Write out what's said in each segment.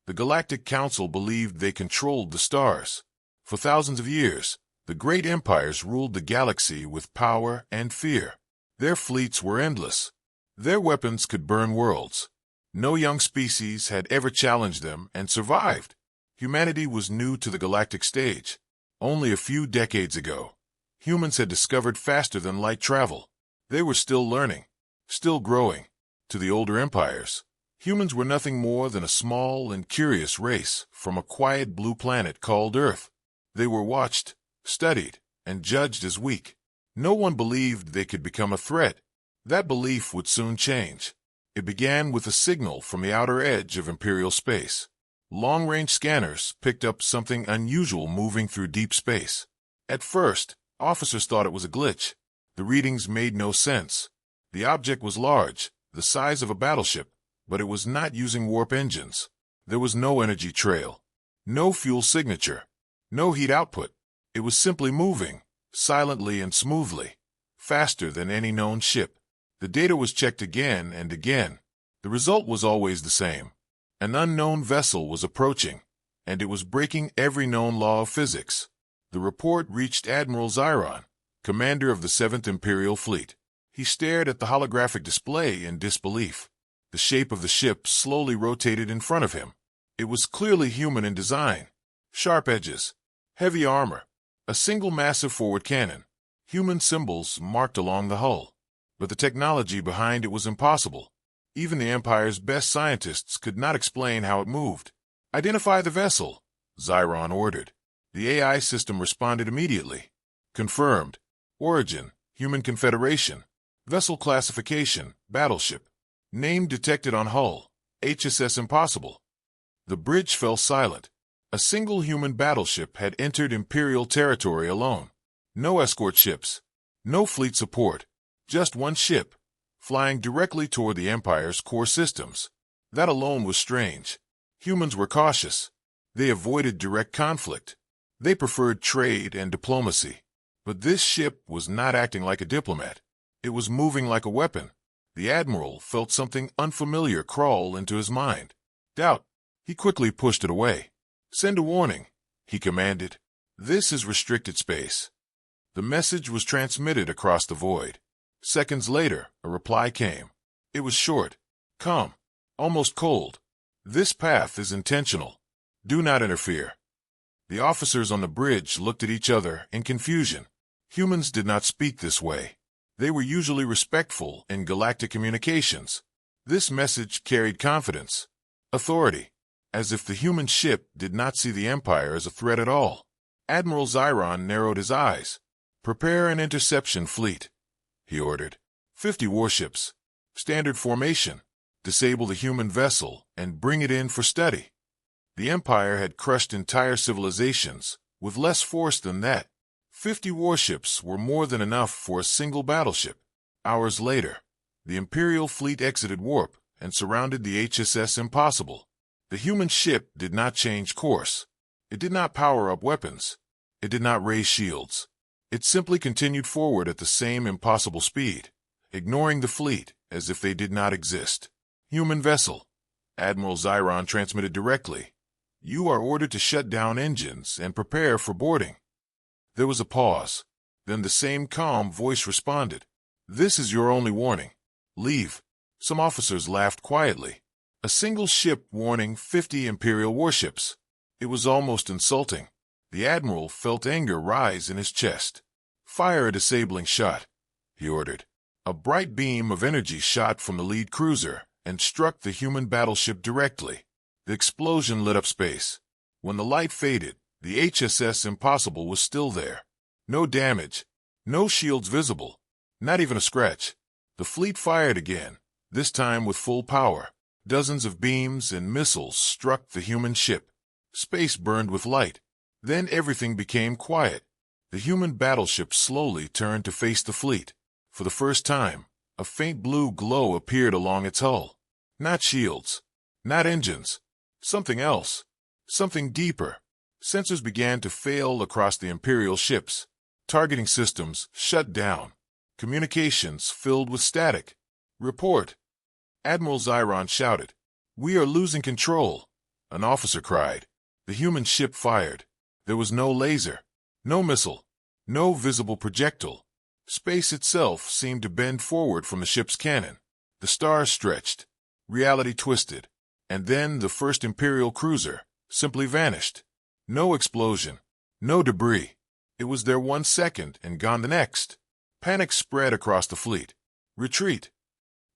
The Galactic Council believed they controlled the stars. For thousands of years, the great empires ruled the galaxy with power and fear. Their fleets were endless. Their weapons could burn worlds. No young species had ever challenged them and survived. Humanity was new to the galactic stage. Only a few decades ago, humans had discovered faster-than-light travel. They were still learning, still growing. To the older empires, humans were nothing more than a small and curious race from a quiet blue planet called Earth. They were watched, studied, and judged as weak. No one believed they could become a threat. That belief would soon change. It began with a signal from the outer edge of Imperial space. Long-range scanners picked up something unusual moving through deep space. At first, officers thought it was a glitch. The readings made no sense. The object was large, the size of a battleship, but it was not using warp engines. There was no energy trail, no fuel signature, no heat output. It was simply moving, silently and smoothly, faster than any known ship. The data was checked again and again. The result was always the same. An unknown vessel was approaching, and it was breaking every known law of physics. The report reached Admiral Zyron, commander of the 7th Imperial Fleet. He stared at the holographic display in disbelief. The shape of the ship slowly rotated in front of him. It was clearly human in design. Sharp edges, heavy armor, a single massive forward cannon, human symbols marked along the hull. But the technology behind it was impossible. Even the Empire's best scientists could not explain how it moved. "Identify the vessel," Zyron ordered. The AI system responded immediately. "Confirmed. Origin, Human Confederation. Vessel classification, Battleship. Name detected on hull, HSS Impossible." The bridge fell silent. A single human battleship had entered Imperial territory alone. No escort ships, no fleet support, just one ship, flying directly toward the Empire's core systems. That alone was strange. Humans were cautious. They avoided direct conflict. They preferred trade and diplomacy. But this ship was not acting like a diplomat. It was moving like a weapon. The Admiral felt something unfamiliar crawl into his mind. Doubt. He quickly pushed it away. "Send a warning," he commanded. "This is restricted space." The message was transmitted across the void. Seconds later, a reply came. It was short, calm, almost cold. "This path is intentional. Do not interfere." The officers on the bridge looked at each other in confusion. Humans did not speak this way. They were usually respectful in galactic communications. This message carried confidence, authority, as if the human ship did not see the Empire as a threat at all. Admiral Zyron narrowed his eyes. "Prepare an interception fleet," he ordered. 50 warships, standard formation. Disable the human vessel and bring it in for study. The Empire had crushed entire civilizations with less force than that. 50 warships were more than enough for a single battleship. Hours later, the Imperial fleet exited warp and surrounded the HSS Impossible. The human ship did not change course. It did not power up weapons. It did not raise shields. It simply continued forward at the same impossible speed, ignoring the fleet as if they did not exist. "Human vessel," Admiral Zyron transmitted directly. "You are ordered to shut down engines and prepare for boarding." There was a pause. Then the same calm voice responded. "This is your only warning. Leave." Some officers laughed quietly. A single ship warning 50 Imperial warships. It was almost insulting. The Admiral felt anger rise in his chest. "Fire a disabling shot," he ordered. A bright beam of energy shot from the lead cruiser and struck the human battleship directly. The explosion lit up space. When the light faded, the HSS Impossible was still there. No damage, no shields visible, not even a scratch. The fleet fired again, this time with full power. Dozens of beams and missiles struck the human ship. Space burned with light. Then everything became quiet. The human battleship slowly turned to face the fleet. For the first time, a faint blue glow appeared along its hull. Not shields, not engines. Something else. Something deeper. Sensors began to fail across the Imperial ships. Targeting systems shut down. Communications filled with static. "Report," Admiral Zyron shouted. "We are losing control." an officer cried. The human ship fired. There was no laser, no missile, no visible projectile. Space itself seemed to bend forward from the ship's cannon. The stars stretched, reality twisted, and then the first Imperial cruiser simply vanished. No explosion, no debris. It was there 1 second and gone the next. Panic spread across the fleet. Retreat,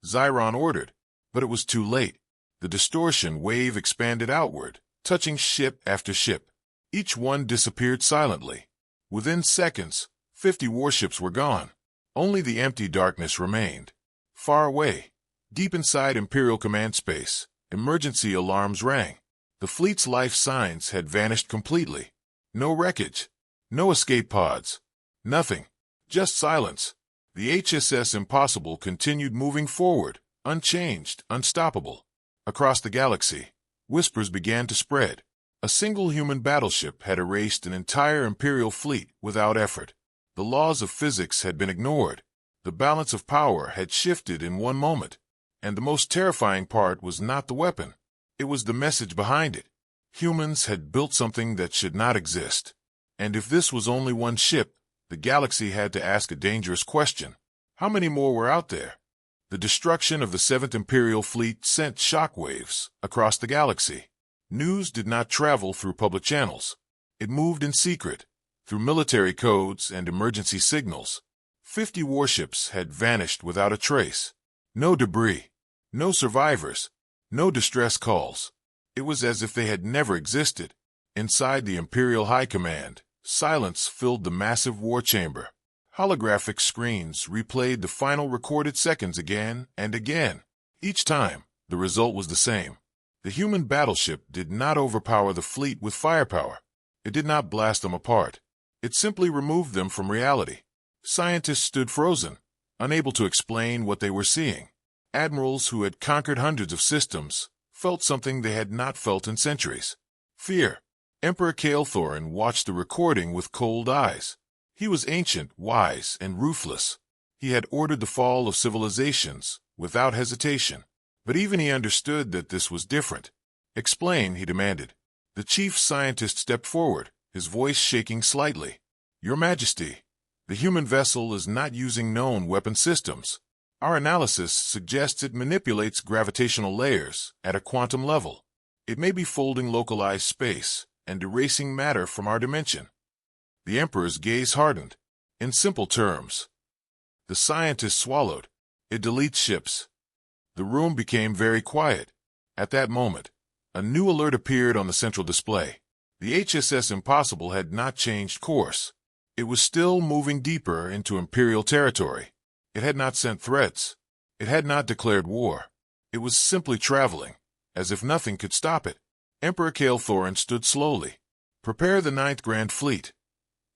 Zyron ordered, but it was too late. The distortion wave expanded outward, touching ship after ship. Each one disappeared silently. Within seconds, 50 warships were gone. Only the empty darkness remained. Far away, deep inside Imperial command space, emergency alarms rang. The fleet's life signs had vanished completely. No wreckage, no escape pods, nothing, just silence. The HSS Impossible continued moving forward, unchanged, unstoppable. Across the galaxy, whispers began to spread. A single human battleship had erased an entire Imperial fleet without effort. The laws of physics had been ignored. The balance of power had shifted in one moment. And the most terrifying part was not the weapon. It was the message behind it. Humans had built something that should not exist. And if this was only one ship, the galaxy had to ask a dangerous question. How many more were out there? The destruction of the 7th Imperial Fleet sent shockwaves across the galaxy. News did not travel through public channels. It moved in secret, through military codes and emergency signals. 50 warships had vanished without a trace. No debris, no survivors, no distress calls. It was as if they had never existed. Inside the Imperial High Command, silence filled the massive war chamber. Holographic screens replayed the final recorded seconds again and again. Each time, the result was the same. The human battleship did not overpower the fleet with firepower. It did not blast them apart. It simply removed them from reality. Scientists stood frozen, unable to explain what they were seeing. Admirals who had conquered hundreds of systems felt something they had not felt in centuries. Fear. Emperor Kael'Thorin watched the recording with cold eyes. He was ancient, wise, and ruthless. He had ordered the fall of civilizations without hesitation. But even he understood that this was different. Explain, he demanded. The chief scientist stepped forward, his voice shaking slightly. Your Majesty, the human vessel is not using known weapon systems. Our analysis suggests it manipulates gravitational layers at a quantum level. It may be folding localized space and erasing matter from our dimension. The Emperor's gaze hardened. In simple terms, the scientist swallowed. It deletes ships. The room became very quiet. At that moment, a new alert appeared on the central display. The HSS Impossible had not changed course. It was still moving deeper into Imperial territory. It had not sent threats. It had not declared war. It was simply traveling, as if nothing could stop it. Emperor Kael'Thorin stood slowly. Prepare the 9th Grand Fleet,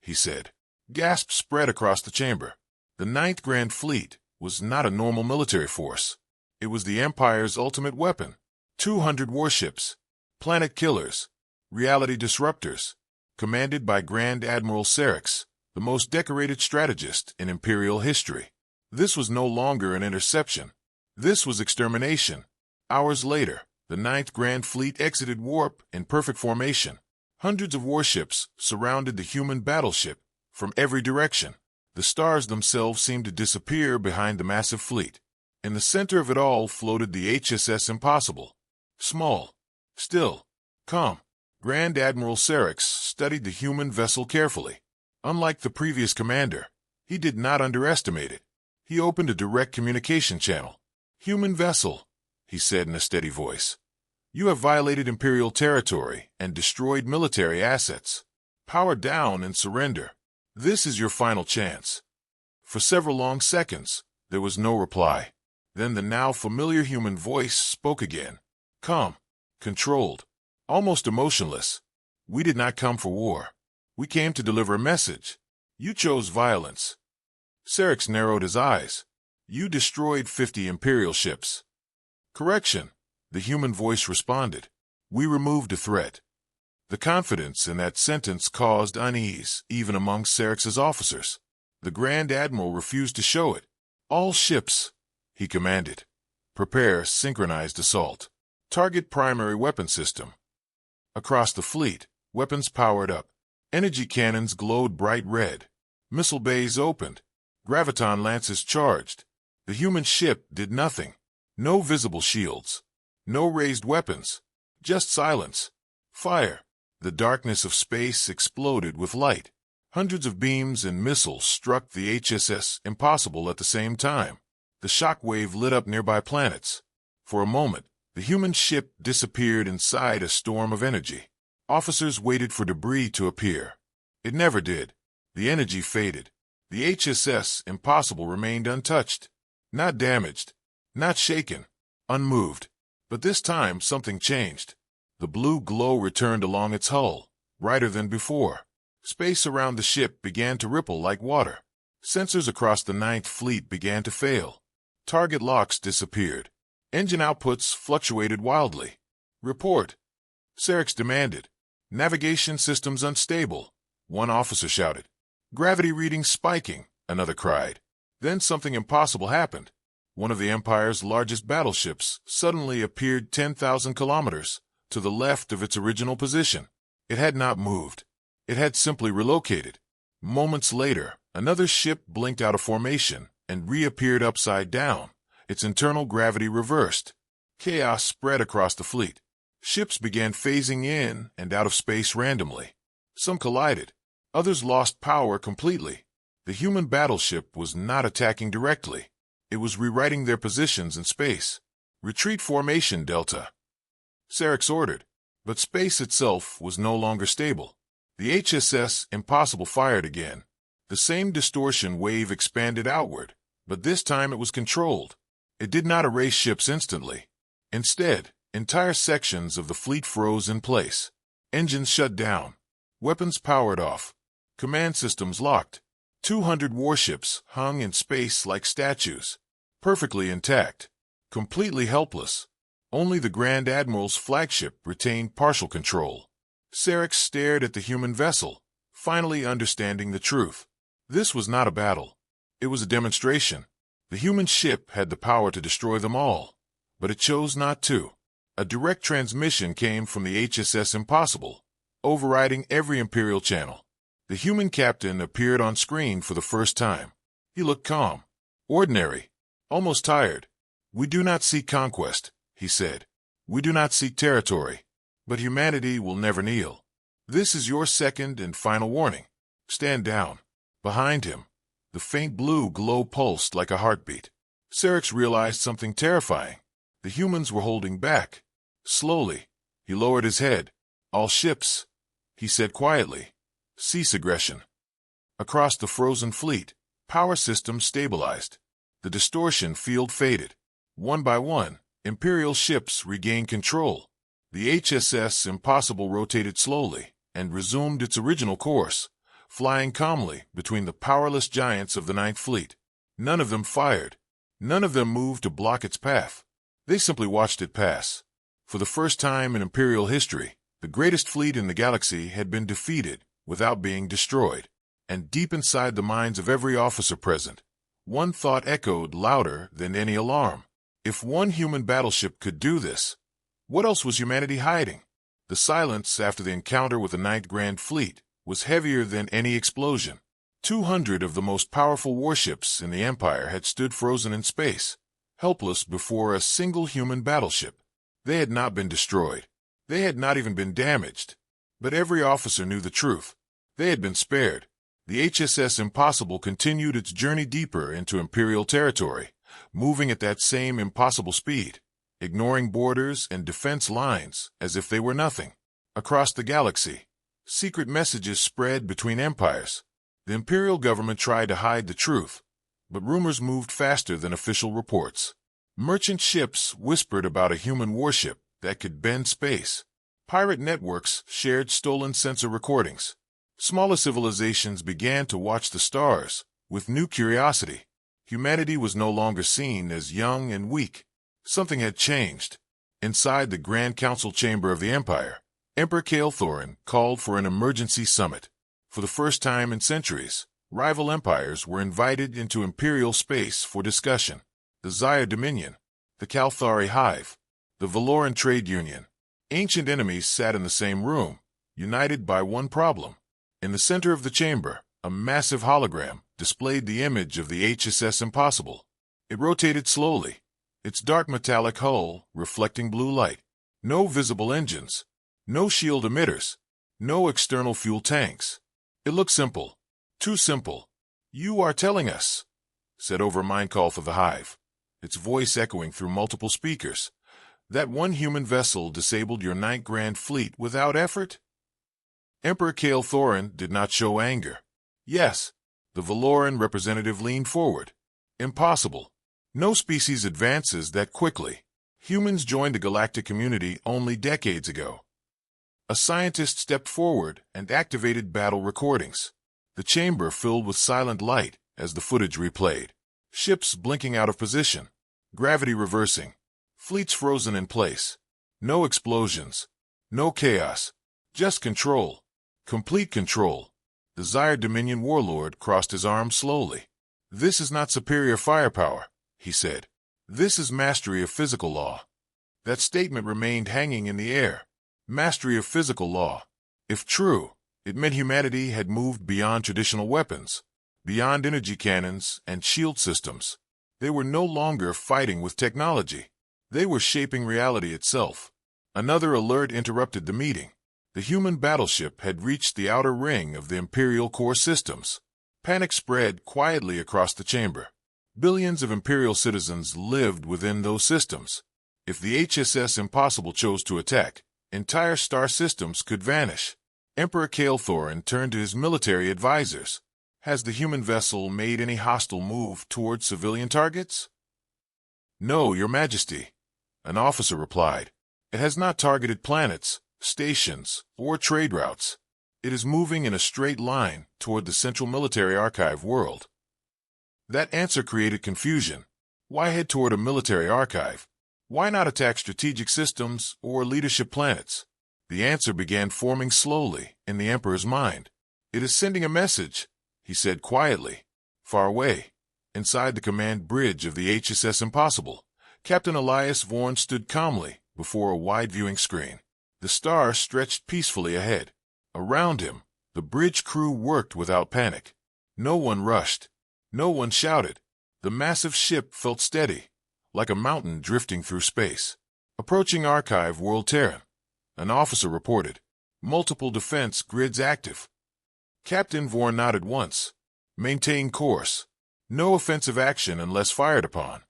he said. Gasps spread across the chamber. The 9th Grand Fleet was not a normal military force. It was the Empire's ultimate weapon. 200 warships, planet killers, reality disruptors, commanded by Grand Admiral Serix, the most decorated strategist in Imperial history. This was no longer an interception. This was extermination. Hours later, the 9th Grand Fleet exited warp in perfect formation. Hundreds of warships surrounded the human battleship from every direction. The stars themselves seemed to disappear behind the massive fleet. In the center of it all floated the HSS Impossible. Small, still, calm. Grand Admiral Serix studied the human vessel carefully. Unlike the previous commander, he did not underestimate it. He opened a direct communication channel. Human vessel, he said in a steady voice. You have violated Imperial territory and destroyed military assets. Power down and surrender. This is your final chance. For several long seconds, there was no reply. Then the now familiar human voice spoke again. Calm, controlled, almost emotionless. We did not come for war. We came to deliver a message. You chose violence. Serix narrowed his eyes. You destroyed 50 Imperial ships. Correction, the human voice responded. We removed a threat. The confidence in that sentence caused unease even among Serix's officers. The Grand Admiral refused to show it. All ships, he commanded. Prepare synchronized assault. Target primary weapon system. Across the fleet, weapons powered up. Energy cannons glowed bright red. Missile bays opened. Graviton lances charged. The human ship did nothing. No visible shields. No raised weapons. Just silence. Fire. The darkness of space exploded with light. Hundreds of beams and missiles struck the HSS Impossible at the same time. The shock wave lit up nearby planets. For a moment, the human ship disappeared inside a storm of energy. Officers waited for debris to appear. It never did. The energy faded. The HSS Impossible remained untouched. Not damaged. Not shaken. Unmoved. But this time something changed. The blue glow returned along its hull, brighter than before. Space around the ship began to ripple like water. Sensors across the Ninth Fleet began to fail. Target locks disappeared. Engine outputs fluctuated wildly. Report. Sarix demanded. Navigation systems unstable. One officer shouted. Gravity readings spiking, another cried. Then something impossible happened. One of the Empire's largest battleships suddenly appeared 10,000 kilometers to the left of its original position. It had not moved. It had simply relocated. Moments later, another ship blinked out of formation and reappeared upside down. Its internal gravity reversed. Chaos spread across the fleet. Ships began phasing in and out of space randomly. Some collided. Others lost power completely. The human battleship was not attacking directly. It was rewriting their positions in space. Retreat formation, Delta. Sarix ordered. But space itself was no longer stable. The HSS Impossible fired again. The same distortion wave expanded outward, but this time it was controlled. It did not erase ships instantly. Instead, entire sections of the fleet froze in place. Engines shut down. Weapons powered off. Command systems locked. 200 warships hung in space like statues. Perfectly intact. Completely helpless. Only the Grand Admiral's flagship retained partial control. Sarix stared at the human vessel, finally understanding the truth. This was not a battle. It was a demonstration. The human ship had the power to destroy them all, but it chose not to. A direct transmission came from the HSS Impossible, overriding every Imperial channel. The human captain appeared on screen for the first time. He looked calm, ordinary, almost tired. We do not seek conquest, he said. We do not seek territory, but humanity will never kneel. This is your second and final warning. Stand down. Behind him, the faint blue glow pulsed like a heartbeat. Sarix realized something terrifying. The humans were holding back. Slowly, he lowered his head. All ships, he said quietly, cease aggression. Across the frozen fleet, power systems stabilized. The distortion field faded. One by one, Imperial ships regained control. The HSS Impossible rotated slowly and resumed its original course, flying calmly between the powerless giants of the Ninth Fleet. None of them fired. None of them moved to block its path. They simply watched it pass. For the first time in Imperial history, the greatest fleet in the galaxy had been defeated without being destroyed. And deep inside the minds of every officer present, one thought echoed louder than any alarm. If one human battleship could do this, what else was humanity hiding? The silence after the encounter with the Ninth Grand Fleet was heavier than any explosion. 200 of the most powerful warships in the Empire had stood frozen in space, helpless before a single human battleship. They had not been destroyed. They had not even been damaged. But every officer knew the truth. They had been spared. The HSS Impossible continued its journey deeper into Imperial territory, moving at that same impossible speed, ignoring borders and defense lines as if they were nothing. Across the galaxy, secret messages spread between empires. The Imperial government tried to hide the truth, but rumors moved faster than official reports. Merchant ships whispered about a human warship that could bend space. Pirate networks shared stolen sensor recordings. Smaller civilizations began to watch the stars with new curiosity. Humanity was no longer seen as young and weak. Something had changed. Inside the Grand Council chamber of the Empire, Emperor Kael'Thorin called for an emergency summit. For the first time in centuries, rival empires were invited into Imperial space for discussion. The Zaya Dominion, the Kalthari Hive, the Valoran Trade Union. Ancient enemies sat in the same room, united by one problem. In the center of the chamber, a massive hologram displayed the image of the HSS Impossible. It rotated slowly, its dark metallic hull reflecting blue light. No visible engines, no shield emitters, no external fuel tanks. It looked simple. Too simple. "You are telling us," said Overmindcall for the Hive, its voice echoing through multiple speakers, "that one human vessel disabled your 9th Grand Fleet without effort?" Emperor Kale Thorin did not show anger. "Yes." The Valoran representative leaned forward. "Impossible. No species advances that quickly. Humans joined the galactic community only decades ago." A scientist stepped forward and activated battle recordings. The chamber filled with silent light as the footage replayed. Ships blinking out of position, gravity reversing, fleets frozen in place. No explosions, no chaos, just control, complete control. The Zyre Dominion warlord crossed his arms slowly. "This is not superior firepower," he said. "This is mastery of physical law." That statement remained hanging in the air. Mastery of physical law. If true, it meant humanity had moved beyond traditional weapons, beyond energy cannons and shield systems. They were no longer fighting with technology. They were shaping reality itself. Another alert interrupted the meeting. The human battleship had reached the outer ring of the Imperial core systems. Panic spread quietly across the chamber. Billions of Imperial citizens lived within those systems. If the HSS Impossible chose to attack, entire star systems could vanish. Emperor Kale Thorin turned to his military advisors. "Has the human vessel made any hostile move toward civilian targets?" "No, Your Majesty," an officer replied. "It has not targeted planets, stations, or trade routes. It is moving in a straight line toward the Central Military Archive world." That answer created confusion. Why head toward a military archive? Why not attack strategic systems or leadership planets? The answer began forming slowly in the Emperor's mind. "It is sending a message," he said quietly. Far away, inside the command bridge of the HSS Impossible, Captain Elias Vorn stood calmly before a wide viewing screen. The stars stretched peacefully ahead. Around him, the bridge crew worked without panic. No one rushed. No one shouted. The massive ship felt steady, like a mountain drifting through space. "Approaching Archive World Terran," an officer reported. "Multiple defense grids active." Captain Vorn nodded once. "Maintain course. No offensive action unless fired upon."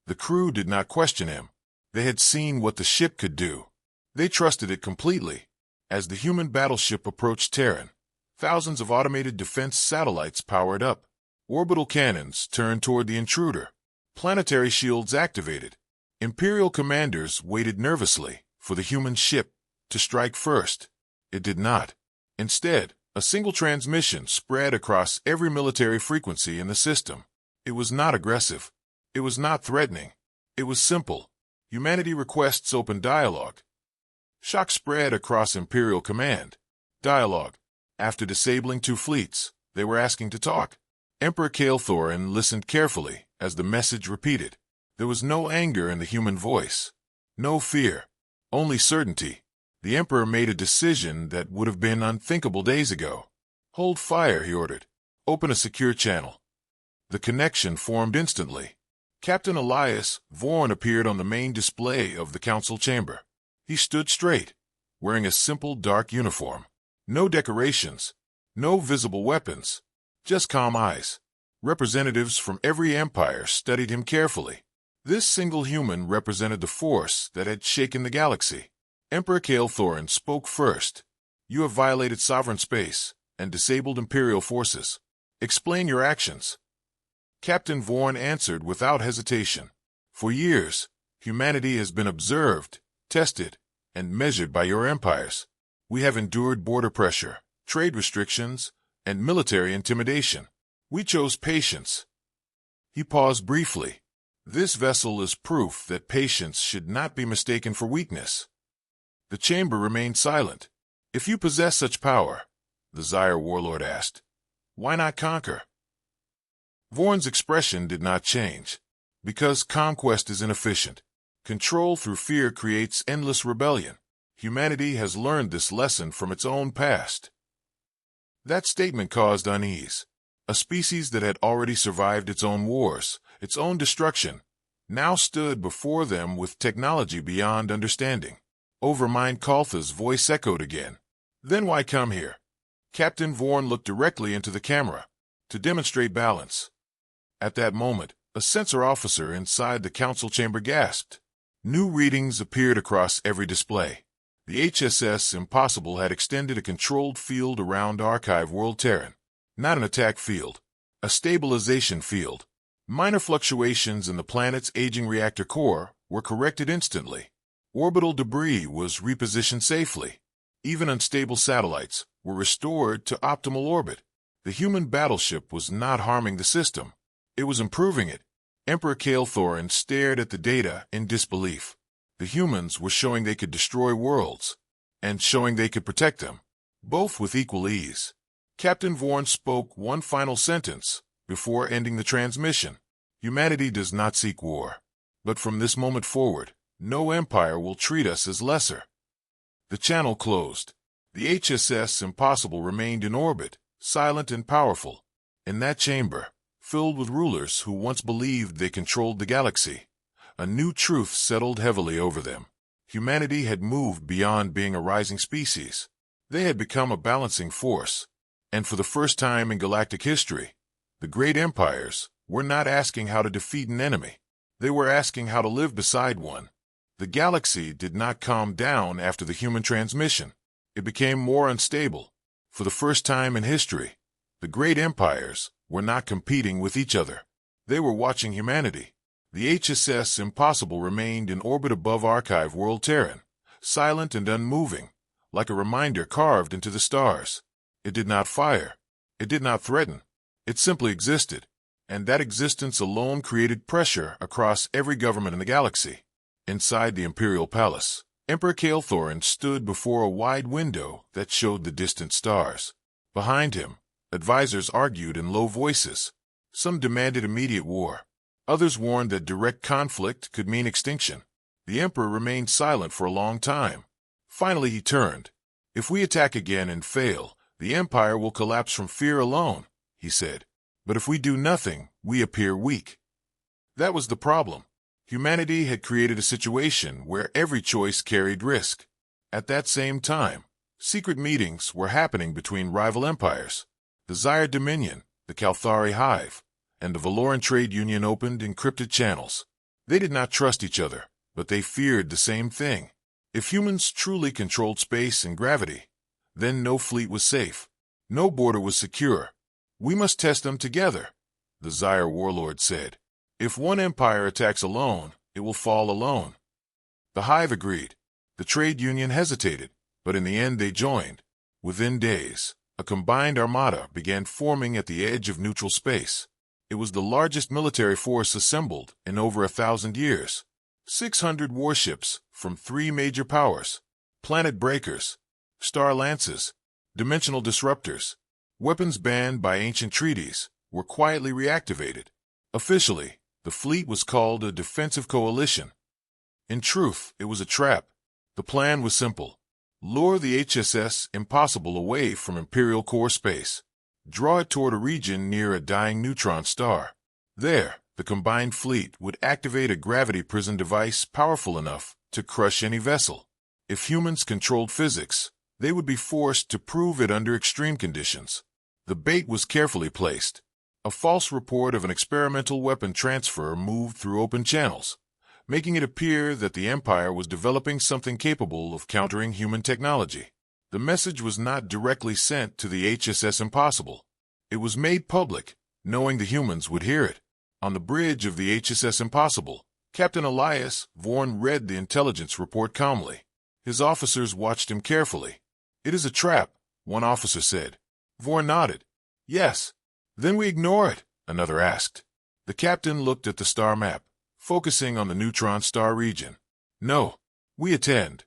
The crew did not question him. They had seen what the ship could do. They trusted it completely. As the human battleship approached Terran, thousands of automated defense satellites powered up. Orbital cannons turned toward the intruder. Planetary shields activated. Imperial commanders waited nervously for the human ship to strike first. It did not. Instead, a single transmission spread across every military frequency in the system. It was not aggressive. It was not threatening. It was simple. "Humanity requests open dialogue." Shock spread across Imperial command. Dialogue. After disabling 2 fleets, they were asking to talk. Emperor Kale Thorin listened carefully as the message repeated. There was no anger in the human voice. No fear. Only certainty. The Emperor made a decision that would have been unthinkable days ago. "Hold fire," he ordered. "Open a secure channel." The connection formed instantly. Captain Elias Vorn appeared on the main display of the council chamber. He stood straight, wearing a simple dark uniform. No decorations, no visible weapons, just calm eyes. Representatives from every empire studied him carefully. This single human represented the force that had shaken the galaxy. Emperor Kale Thorin spoke first. "You have violated sovereign space and disabled Imperial forces. Explain your actions." Captain Vorn answered without hesitation. "For years, humanity has been observed, tested, and measured by your empires. We have endured border pressure, trade restrictions, and military intimidation. We chose patience." He paused briefly. "This vessel is proof that patience should not be mistaken for weakness." The chamber remained silent. "If you possess such power," the Zyre warlord asked, "why not conquer?" Vorn's expression did not change. "Because conquest is inefficient. Control through fear creates endless rebellion." Humanity has learned this lesson from its own past. That statement caused unease. A species that had already survived its own wars, its own destruction, now stood before them with technology beyond understanding. Overmind Kaltha's voice echoed again. Then why come here? Captain Vorn looked directly into the camera, to demonstrate balance. At that moment, a sensor officer inside the council chamber gasped. New readings appeared across every display. The HSS Impossible had extended a controlled field around Archive World Terran. Not an attack field, a stabilization field. Minor fluctuations in the planet's aging reactor core were corrected instantly. Orbital debris was repositioned safely. Even unstable satellites were restored to optimal orbit. The human battleship was not harming the system. It was improving it. Emperor Kael'Thorin stared at the data in disbelief. The humans were showing they could destroy worlds, and showing they could protect them, both with equal ease. Captain Vorn spoke one final sentence before ending the transmission. Humanity does not seek war, but from this moment forward, no empire will treat us as lesser. The channel closed. The HSS Impossible remained in orbit, silent and powerful. In that chamber, filled with rulers who once believed they controlled the galaxy, a new truth settled heavily over them. Humanity had moved beyond being a rising species. They had become a balancing force. And for the first time in galactic history, the great empires were not asking how to defeat an enemy. They were asking how to live beside one. The galaxy did not calm down after the human transmission. It became more unstable. For the first time in history, the great empires were not competing with each other. They were watching humanity. The HSS Impossible remained in orbit above Archive World Terran, silent and unmoving, like a reminder carved into the stars. It did not fire. It did not threaten. It simply existed, and that existence alone created pressure across every government in the galaxy. Inside the Imperial Palace, Emperor Kael'Thorin stood before a wide window that showed the distant stars. Behind him, advisors argued in low voices. Some demanded immediate war. Others warned that direct conflict could mean extinction. The Emperor remained silent for a long time. Finally he turned. "If we attack again and fail, the Empire will collapse from fear alone," he said. "But if we do nothing, we appear weak." That was the problem. Humanity had created a situation where every choice carried risk. At that same time, secret meetings were happening between rival empires. The Zyre Dominion, the Kalthari Hive, and the Valoran Trade Union opened encrypted channels. They did not trust each other, but they feared the same thing. If humans truly controlled space and gravity, then no fleet was safe. No border was secure. "We must test them together," the Zyre warlord said. "If one empire attacks alone, it will fall alone." The Hive agreed. The trade union hesitated, but in the end they joined. Within days, a combined armada began forming at the edge of neutral space. It was the largest military force assembled in over 1,000 years. 600 warships from 3 major powers, planet breakers, star lances, dimensional disruptors, weapons banned by ancient treaties, were quietly reactivated. Officially, the fleet was called a defensive coalition. In truth, it was a trap. The plan was simple. Lure the HSS Impossible away from Imperial core space. Draw it toward a region near a dying neutron star. There, the combined fleet would activate a gravity prison device powerful enough to crush any vessel. If humans controlled physics, they would be forced to prove it under extreme conditions. The bait was carefully placed. A false report of an experimental weapon transfer moved through open channels, making it appear that the Empire was developing something capable of countering human technology. The message was not directly sent to the HSS Impossible. It was made public, knowing the humans would hear it. On the bridge of the HSS Impossible, Captain Elias Vorn read the intelligence report calmly. His officers watched him carefully. "It is a trap," one officer said. Vorn nodded. "Yes." "Then we ignore it?" another asked. The captain looked at the star map, focusing on the neutron star region. "No, we attend."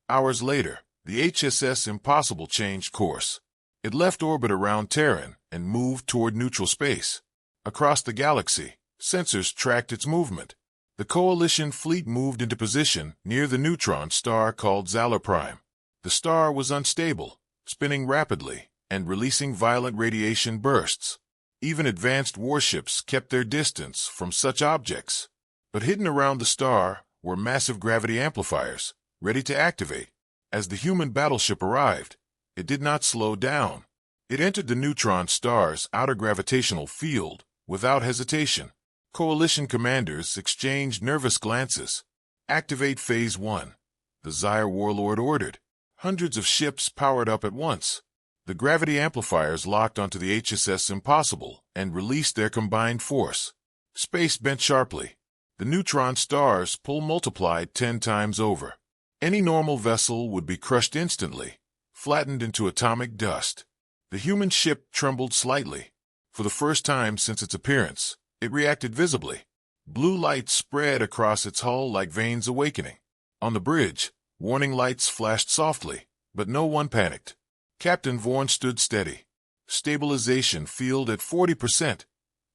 Hours later, the HSS Impossible changed course. It left orbit around Terran and moved toward neutral space. Across the galaxy, sensors tracked its movement. The Coalition fleet moved into position near the neutron star called Zala Prime. The star was unstable, spinning rapidly and releasing violent radiation bursts. Even advanced warships kept their distance from such objects. But hidden around the star were massive gravity amplifiers, ready to activate. As the human battleship arrived, it did not slow down. It entered the neutron star's outer gravitational field without hesitation. Coalition commanders exchanged nervous glances. "Activate Phase 1, the Zire warlord ordered. Hundreds of ships powered up at once. The gravity amplifiers locked onto the HSS Impossible and released their combined force. Space bent sharply. The neutron star's pull multiplied 10 times over. Any normal vessel would be crushed instantly, flattened into atomic dust. The human ship trembled slightly. For the first time since its appearance, it reacted visibly. Blue light spread across its hull like veins awakening. On the bridge, warning lights flashed softly, but no one panicked. Captain Vaughan stood steady. "Stabilization field at 40%,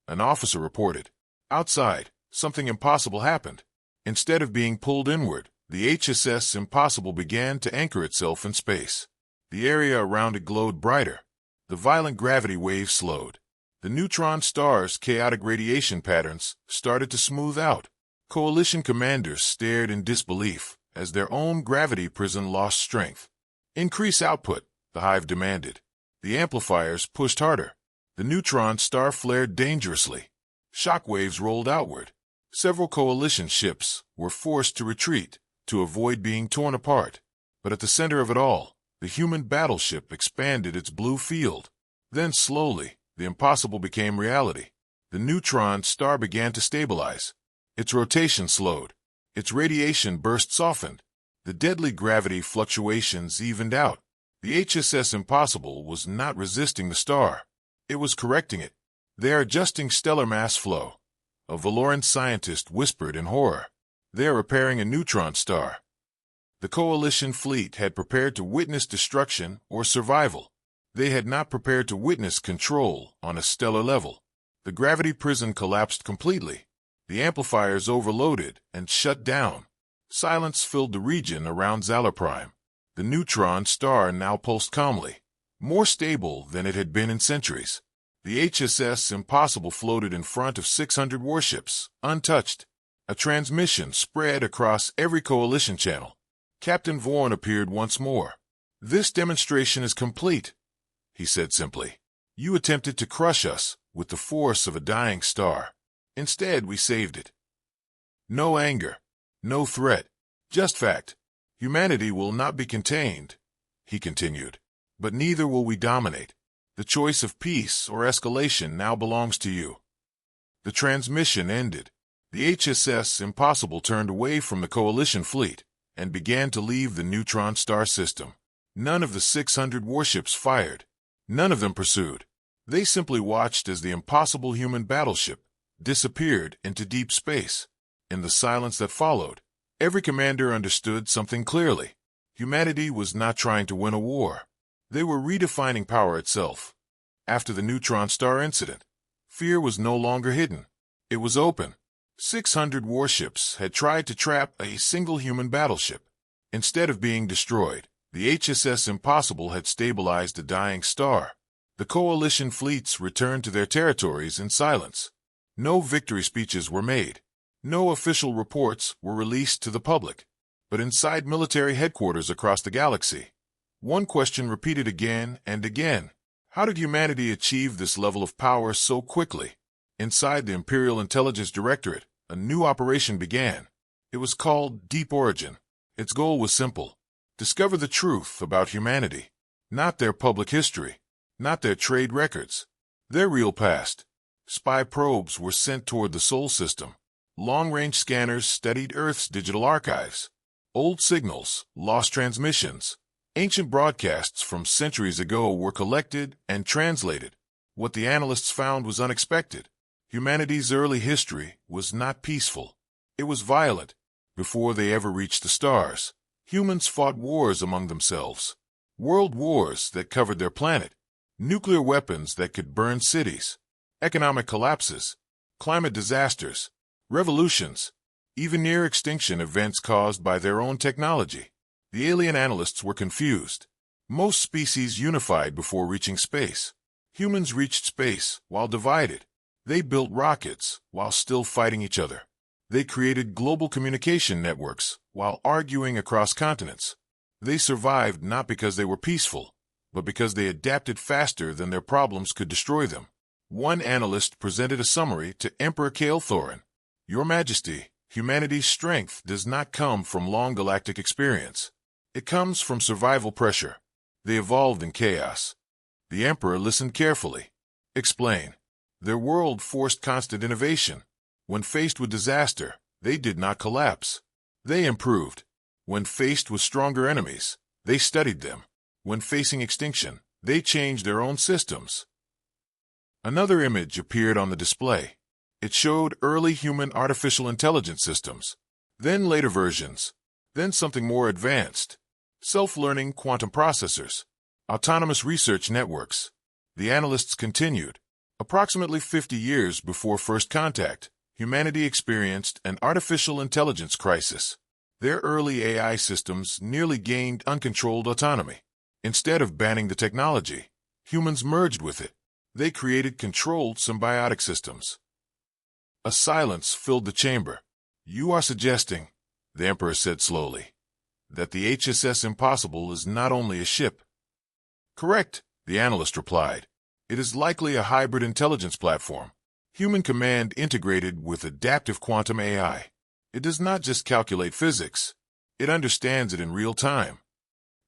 an officer reported. Outside, something impossible happened. Instead of being pulled inward, the HSS Impossible began to anchor itself in space. The area around it glowed brighter. The violent gravity waves slowed. The neutron star's chaotic radiation patterns started to smooth out. Coalition commanders stared in disbelief as their own gravity prison lost strength. "Increase output," the hive demanded. The amplifiers pushed harder. The neutron star flared dangerously. Shock waves rolled outward. Several coalition ships were forced to retreat to avoid being torn apart. But at the center of it all, the human battleship expanded its blue field. Then slowly, the impossible became reality. The neutron star began to stabilize. Its rotation slowed. Its radiation burst softened. The deadly gravity fluctuations evened out. The HSS Impossible was not resisting the star. It was correcting it. "They are adjusting stellar mass flow," a Valoran scientist whispered in horror. "They are repairing a neutron star." The Coalition fleet had prepared to witness destruction or survival. They had not prepared to witness control on a stellar level. The gravity prison collapsed completely. The amplifiers overloaded and shut down. Silence filled the region around Zala Prime. The neutron star now pulsed calmly, more stable than it had been in centuries. The HSS Impossible floated in front of 600 warships, untouched. A transmission spread across every coalition channel. Captain Vaughan appeared once more. "This demonstration is complete," he said simply. "You attempted to crush us with the force of a dying star. Instead, we saved it." No anger, no threat, just fact. "Humanity will not be contained," he continued, "but neither will we dominate. The choice of peace or escalation now belongs to you." The transmission ended. The HSS Impossible turned away from the Coalition fleet and began to leave the neutron star system. None of the 600 warships fired. None of them pursued. They simply watched as the impossible human battleship disappeared into deep space. In the silence that followed, every commander understood something clearly. Humanity was not trying to win a war. They were redefining power itself. After the neutron star incident, fear was no longer hidden. It was open. 600 warships had tried to trap a single human battleship. Instead of being destroyed, the HSS Impossible had stabilized a dying star. The Coalition fleets returned to their territories in silence. No victory speeches were made. No official reports were released to the public. But inside military headquarters across the galaxy, one question repeated again and again. How did humanity achieve this level of power so quickly? Inside the Imperial Intelligence Directorate, a new operation began. It was called Deep Origin. Its goal was simple: discover the truth about humanity. Not their public history, not their trade records, their real past. Spy probes were sent toward the Sol system. Long-range scanners studied Earth's digital archives. Old signals, lost transmissions, ancient broadcasts from centuries ago were collected and translated. What the analysts found was unexpected. Humanity's early history was not peaceful. It was violent. Before they ever reached the stars, humans fought wars among themselves. World wars that covered their planet. Nuclear weapons that could burn cities. Economic collapses. Climate disasters. Revolutions. even near-extinction events caused by their own technology. The alien analysts were confused. Most species unified before reaching space. Humans reached space while divided. They built rockets while still fighting each other. They created global communication networks while arguing across continents. They survived not because they were peaceful, but because they adapted faster than their problems could destroy them. One analyst presented a summary to Emperor Thorin. Your Majesty, humanity's strength does not come from long galactic experience. It comes from survival pressure. They evolved in chaos. The Emperor listened carefully. Explain. Their world forced constant innovation. When faced with disaster, they did not collapse. They improved. When faced with stronger enemies, they studied them. When facing extinction, they changed their own systems. Another image appeared on the display. It showed early human artificial intelligence systems, then later versions, then something more advanced. Self-learning quantum processors, autonomous research networks. The analysts continued. Approximately 50 years before first contact, humanity experienced an artificial intelligence crisis. Their early AI systems nearly gained uncontrolled autonomy. Instead of banning the technology, humans merged with it. They created controlled symbiotic systems. A silence filled the chamber. You are suggesting, the Emperor said slowly, that the HSS Impossible is not only a ship. Correct, the analyst replied. It is likely a hybrid intelligence platform, human command integrated with adaptive quantum AI. It does not just calculate physics, it understands it in real time.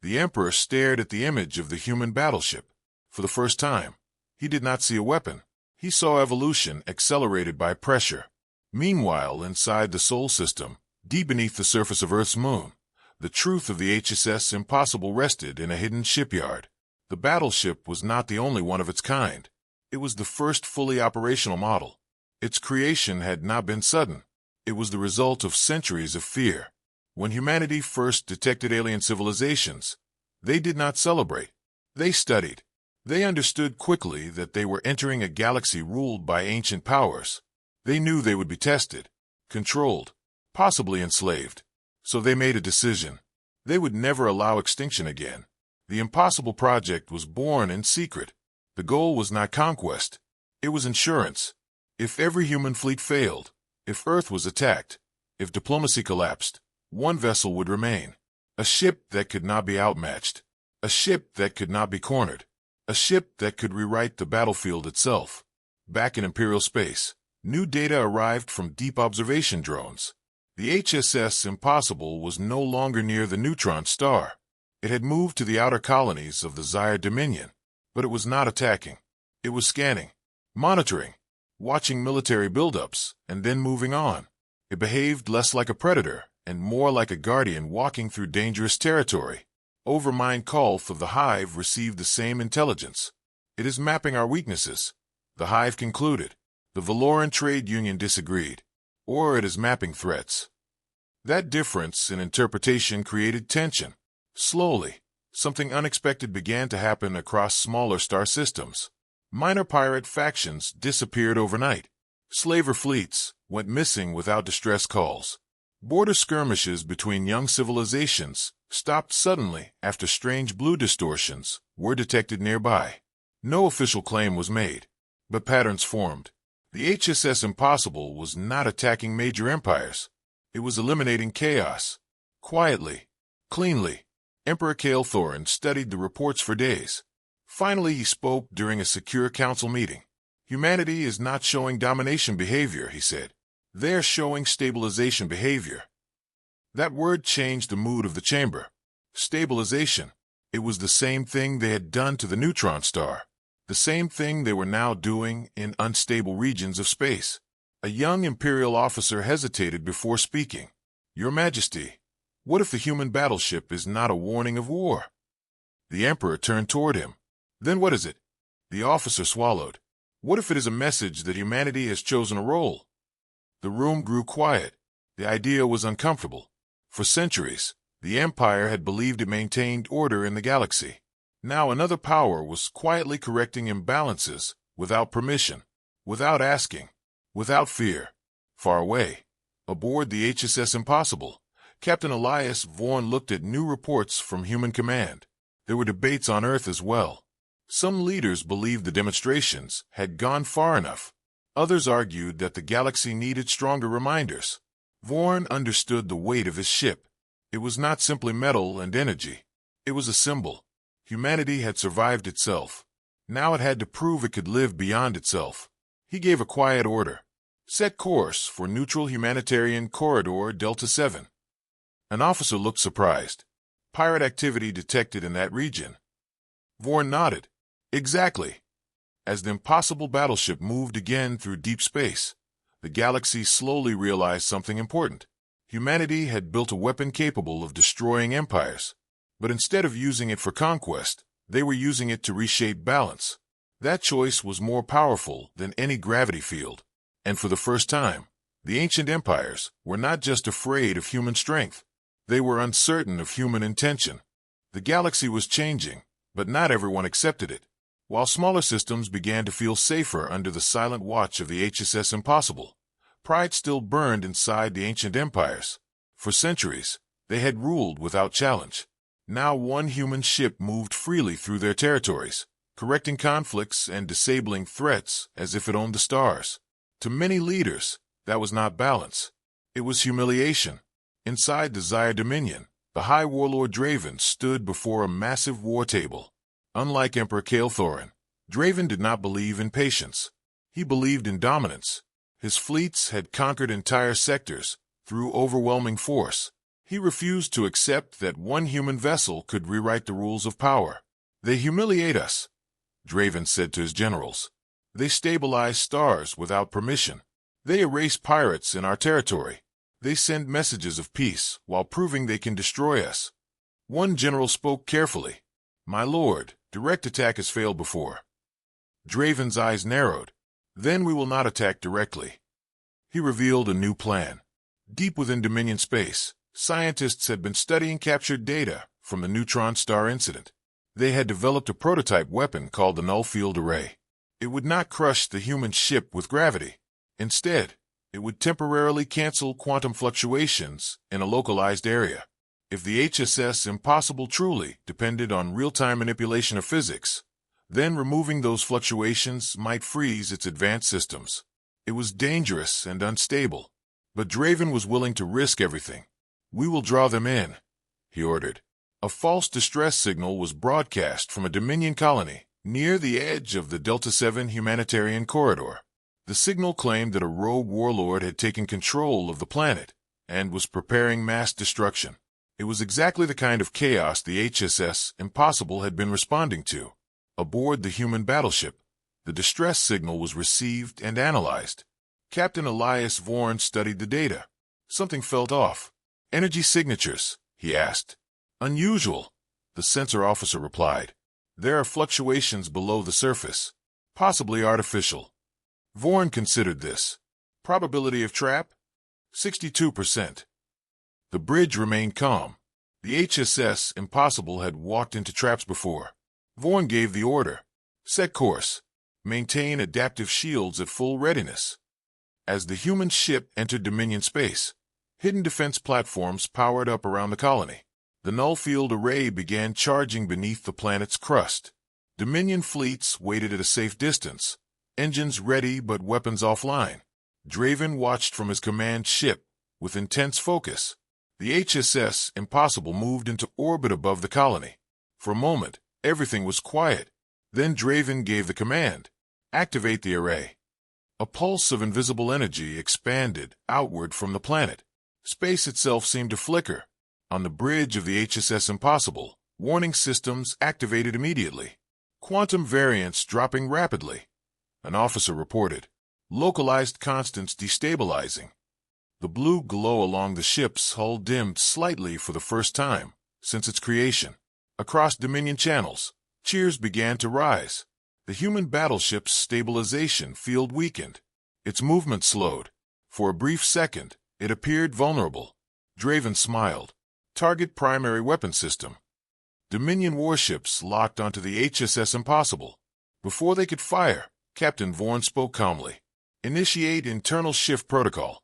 The Emperor stared at the image of the human battleship. For the first time, he did not see a weapon. He saw evolution accelerated by pressure. Meanwhile, inside the Sol system, deep beneath the surface of Earth's moon, the truth of the HSS Impossible rested in a hidden shipyard. The battleship was not the only one of its kind. It was the first fully operational model. Its creation had not been sudden. It was the result of centuries of fear. When humanity first detected alien civilizations, they did not celebrate. They studied. They understood quickly that they were entering a galaxy ruled by ancient powers. They knew they would be tested, controlled, possibly enslaved. So they made a decision. They would never allow extinction again. The Impossible Project was born in secret. The goal was not conquest. It was insurance. If every human fleet failed, if Earth was attacked, if diplomacy collapsed, one vessel would remain. A ship that could not be outmatched. A ship that could not be cornered. A ship that could rewrite the battlefield itself. Back in Imperial space, new data arrived from deep observation drones. The HSS Impossible was no longer near the neutron star. It had moved to the outer colonies of the Zyre Dominion, but it was not attacking. It was scanning, monitoring, watching military buildups, and then moving on. It behaved less like a predator and more like a guardian walking through dangerous territory. Overmind Kolth of the Hive received the same intelligence. It is mapping our weaknesses, the Hive concluded. The Valoran Trade Union disagreed. Or it is mapping threats. That difference in interpretation created tension. Slowly, something unexpected began to happen across smaller star systems. Minor pirate factions disappeared overnight. Slaver fleets went missing without distress calls. Border skirmishes between young civilizations stopped suddenly after strange blue distortions were detected nearby. No official claim was made, but patterns formed. The HSS Impossible was not attacking major empires. It was eliminating chaos. Quietly, cleanly. Emperor Thorin studied the reports for days. Finally, he spoke during a secure council meeting. Humanity is not showing domination behavior, he said. They're showing stabilization behavior. That word changed the mood of the chamber. Stabilization. It was the same thing they had done to the neutron star. The same thing they were now doing in unstable regions of space. A young Imperial officer hesitated before speaking. Your Majesty, what if the human battleship is not a warning of war? The Emperor turned toward him. Then what is it? The officer swallowed. What if it is a message that humanity has chosen a role? The room grew quiet. The idea was uncomfortable. For centuries, the Empire had believed it maintained order in the galaxy. Now another power was quietly correcting imbalances without permission, without asking, without fear. Far away, Aboard the HSS Impossible, Captain Elias Vaughan looked at new reports from Human Command. There were debates on Earth as well. Some leaders believed the demonstrations had gone far enough. Others argued that the galaxy needed stronger reminders. Vaughan understood the weight of his ship. It was not simply metal and energy. It was a symbol. Humanity had survived itself. Now it had to prove it could live beyond itself. He gave a quiet order. Set course for neutral humanitarian corridor Delta 7. An officer looked surprised. Pirate activity detected in that region. Vaughan nodded. Exactly. As the impossible battleship moved again through deep space, the galaxy slowly realized something important. Humanity had built a weapon capable of destroying empires. But instead of using it for conquest, they were using it to reshape balance. That choice was more powerful than any gravity field. And for the first time, the ancient empires were not just afraid of human strength. They were uncertain of human intention. The galaxy was changing, but not everyone accepted it. While smaller systems began to feel safer under the silent watch of the HSS Impossible, pride still burned inside the ancient empires. For centuries, they had ruled without challenge. Now one human ship moved freely through their territories, correcting conflicts and disabling threats as if it owned the stars. To many leaders, that was not balance. It was humiliation. Inside the Zaya Dominion, the High Warlord Draven stood before a massive war table. Unlike Emperor Kael'Thorin, Draven did not believe in patience. He believed in dominance. His fleets had conquered entire sectors through overwhelming force. He refused to accept that one human vessel could rewrite the rules of power. They humiliate us, Draven said to his generals. They stabilize stars without permission. They erase pirates in our territory. They send messages of peace while proving they can destroy us. One general spoke carefully. My lord, direct attack has failed before. Draven's eyes narrowed. Then we will not attack directly. He revealed a new plan. Deep within Dominion space, scientists had been studying captured data from the neutron star incident. They had developed a prototype weapon called the null field array. It would not crush the human ship with gravity. Instead, it would temporarily cancel quantum fluctuations in a localized area. If the HSS Impossible truly depended on real-time manipulation of physics, then removing those fluctuations might freeze its advanced systems. It was dangerous and unstable, but Draven was willing to risk everything. We will draw them in, he ordered. A false distress signal was broadcast from a Dominion colony near the edge of the Delta 7 humanitarian corridor. The signal claimed that a rogue warlord had taken control of the planet and was preparing mass destruction. It was exactly the kind of chaos the HSS Impossible had been responding to. Aboard the human battleship, the distress signal was received and analyzed. Captain Elias Vaughan studied the data. Something felt off. Energy signatures, he asked. Unusual, the sensor officer replied. There are fluctuations below the surface, possibly artificial. Vaughan considered this. Probability of trap? 62%. The bridge remained calm. The HSS Impossible had walked into traps before. Vaughan gave the order. Set course. Maintain adaptive shields at full readiness. As the human ship entered Dominion space, hidden defense platforms powered up around the colony. The null field array began charging beneath the planet's crust. Dominion fleets waited at a safe distance, engines ready but weapons offline. Draven watched from his command ship with intense focus. The HSS Impossible moved into orbit above the colony. For a moment, everything was quiet. Then Draven gave the command. Activate the array. A pulse of invisible energy expanded outward from the planet. Space itself seemed to flicker. On the bridge of the HSS Impossible, warning systems activated immediately. Quantum variance dropping rapidly. An officer reported. Localized constants destabilizing. The blue glow along the ship's hull dimmed slightly for the first time since its creation. Across Dominion channels, cheers began to rise. The human battleship's stabilization field weakened. Its movement slowed. For a brief second, it appeared vulnerable. Draven smiled. Target primary weapon system. Dominion warships locked onto the HSS Impossible. Before they could fire, Captain Vaughan spoke calmly. Initiate internal shift protocol.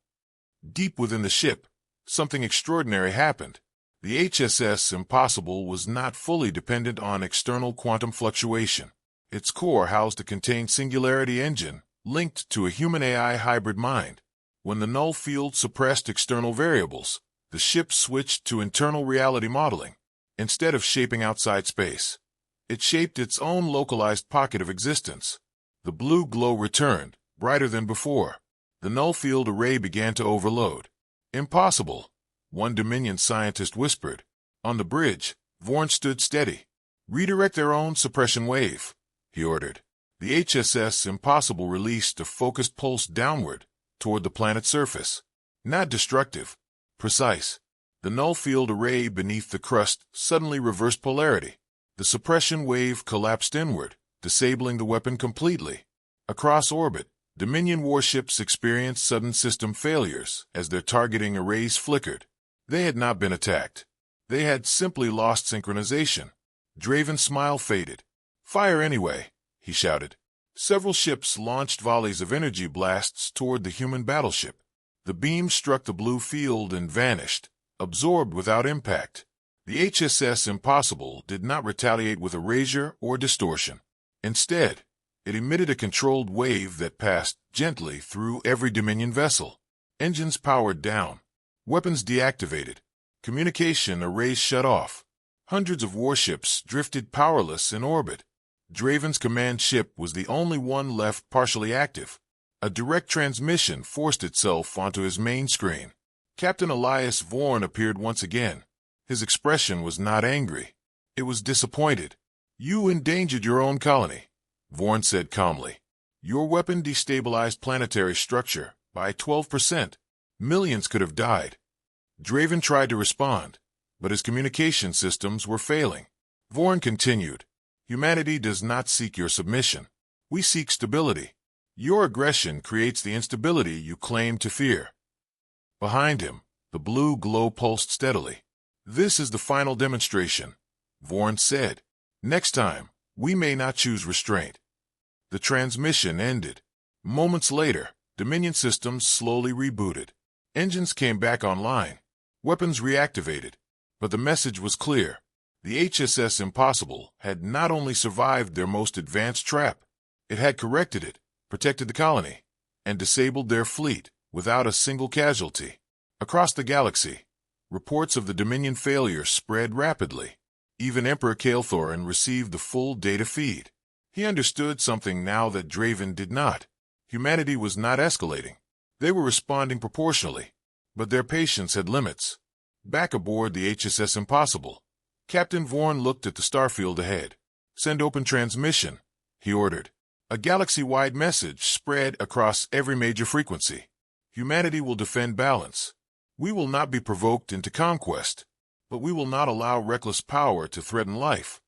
Deep within the ship, something extraordinary happened. The HSS Impossible was not fully dependent on external quantum fluctuation. Its core housed a contained singularity engine, linked to a human-AI hybrid mind. When the null field suppressed external variables, the ship switched to internal reality modeling. Instead of shaping outside space, it shaped its own localized pocket of existence. The blue glow returned, brighter than before. The null field array began to overload. Impossible, one Dominion scientist whispered. On the bridge, Vorn stood steady. Redirect their own suppression wave, he ordered. The HSS Impossible released a focused pulse downward, toward the planet's surface. Not destructive, precise. The null field array beneath the crust suddenly reversed polarity. The suppression wave collapsed inward, disabling the weapon completely. Across orbit, Dominion warships experienced sudden system failures as their targeting arrays flickered. They had not been attacked. They had simply lost synchronization. Draven's smile faded. Fire anyway, he shouted. Several ships launched volleys of energy blasts toward the human battleship. The beams struck the blue field and vanished, absorbed without impact. The HSS Impossible did not retaliate with erasure or distortion. Instead, it emitted a controlled wave that passed gently through every Dominion vessel. Engines powered down. Weapons deactivated. Communication arrays shut off. Hundreds of warships drifted powerless in orbit. Draven's command ship was the only one left partially active. A direct transmission forced itself onto his main screen. Captain Elias Vorn appeared once again. His expression was not angry. It was disappointed. You endangered your own colony, Vorn said calmly. Your weapon destabilized planetary structure by 12%. Millions could have died. Draven tried to respond, but his communication systems were failing. Vorn continued. Humanity does not seek your submission. We seek stability. Your aggression creates the instability you claim to fear. Behind him, the blue glow pulsed steadily. This is the final demonstration, Vorn said. Next time, we may not choose restraint. The transmission ended. Moments later, Dominion systems slowly rebooted. Engines came back online. Weapons reactivated. But the message was clear. The HSS Impossible had not only survived their most advanced trap, it had corrected it, protected the colony, and disabled their fleet without a single casualty. Across the galaxy, reports of the Dominion failure spread rapidly. Even Emperor Kael'Thorin received the full data feed. He understood something now that Draven did not. Humanity was not escalating. They were responding proportionally, but their patience had limits. Back aboard the HSS Impossible, Captain Vorn looked at the starfield ahead. Send open transmission, he ordered. A galaxy-wide message spread across every major frequency. Humanity will defend balance. We will not be provoked into conquest, but we will not allow reckless power to threaten life.